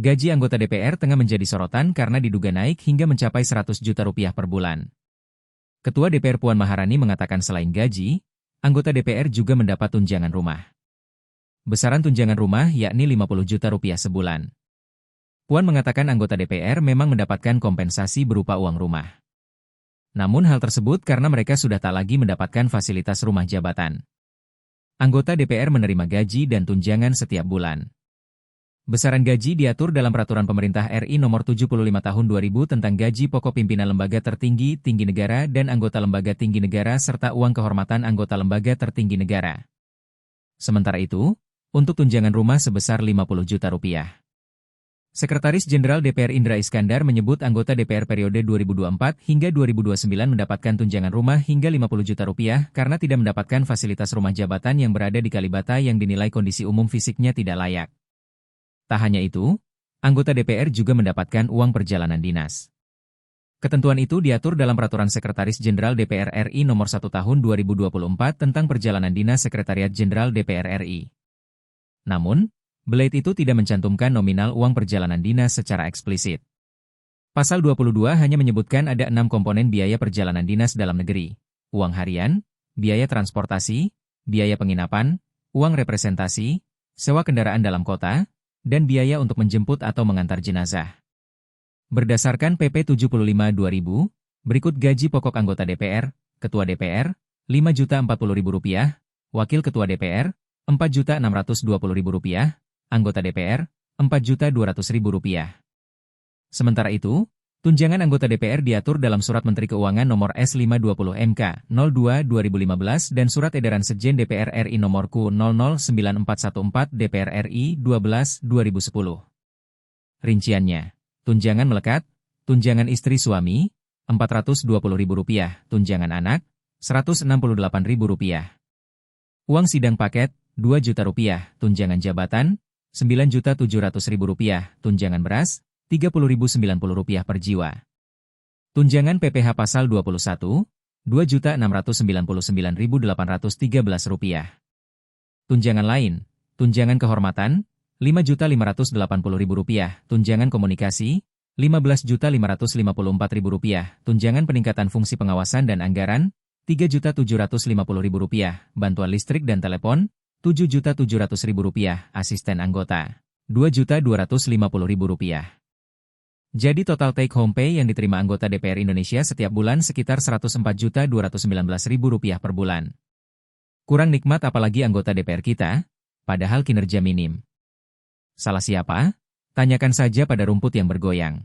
Gaji anggota DPR tengah menjadi sorotan karena diduga naik hingga mencapai 100 juta rupiah per bulan. Ketua DPR Puan Maharani mengatakan selain gaji, anggota DPR juga mendapat tunjangan rumah. Besaran tunjangan rumah yakni 50 juta rupiah sebulan. Puan mengatakan anggota DPR memang mendapatkan kompensasi berupa uang rumah. Namun hal tersebut karena mereka sudah tak lagi mendapatkan fasilitas rumah jabatan. Anggota DPR menerima gaji dan tunjangan setiap bulan. Besaran gaji diatur dalam Peraturan Pemerintah RI Nomor 75 Tahun 2000 tentang gaji pokok pimpinan lembaga tertinggi, tinggi negara dan anggota lembaga tinggi negara serta uang kehormatan anggota lembaga tertinggi negara. Sementara itu, untuk tunjangan rumah sebesar 50 juta rupiah. Sekretaris Jenderal DPR Indra Iskandar menyebut anggota DPR periode 2024 hingga 2029 mendapatkan tunjangan rumah hingga 50 juta rupiah karena tidak mendapatkan fasilitas rumah jabatan yang berada di Kalibata yang dinilai kondisi umum fisiknya tidak layak. Tak hanya itu, anggota DPR juga mendapatkan uang perjalanan dinas. Ketentuan itu diatur dalam Peraturan Sekretaris Jenderal DPR RI Nomor 1 Tahun 2024 tentang Perjalanan Dinas Sekretariat Jenderal DPR RI. Namun, Blade itu tidak mencantumkan nominal uang perjalanan dinas secara eksplisit. Pasal 22 hanya menyebutkan ada 6 komponen biaya perjalanan dinas dalam negeri: uang harian, biaya transportasi, biaya penginapan, uang representasi, sewa kendaraan dalam kota, dan biaya untuk menjemput atau mengantar jenazah. Berdasarkan PP 75/2000, berikut gaji pokok anggota DPR, Ketua DPR, Rp5.040.000, Wakil Ketua DPR, Rp4.620.000, anggota DPR, Rp4.200.000. Sementara itu, tunjangan anggota DPR diatur dalam Surat Menteri Keuangan Nomor S520 MK 02/2015 dan Surat Edaran Sekjen DPR RI Nomor Q009414 DPR RI 12/2010. Rinciannya, tunjangan melekat, tunjangan istri suami, Rp420.000, tunjangan anak, Rp168.000. Uang sidang paket, Rp2 juta, tunjangan jabatan, Rp9.700.000, tunjangan beras, Rp30.090 per jiwa. Tunjangan PPh Pasal 21, Rp2.699.813. Tunjangan lain, tunjangan kehormatan, Rp5.580.000, tunjangan komunikasi, Rp15.554.000, tunjangan peningkatan fungsi pengawasan dan anggaran, Rp3.750.000, bantuan listrik dan telepon, Rp7.700.000, asisten anggota, Rp2.250.000. Jadi total take home pay yang diterima anggota DPR Indonesia setiap bulan sekitar Rp104.219.000 per bulan. Kurang nikmat apalagi anggota DPR kita, padahal kinerja minim. Salah siapa? Tanyakan saja pada rumput yang bergoyang.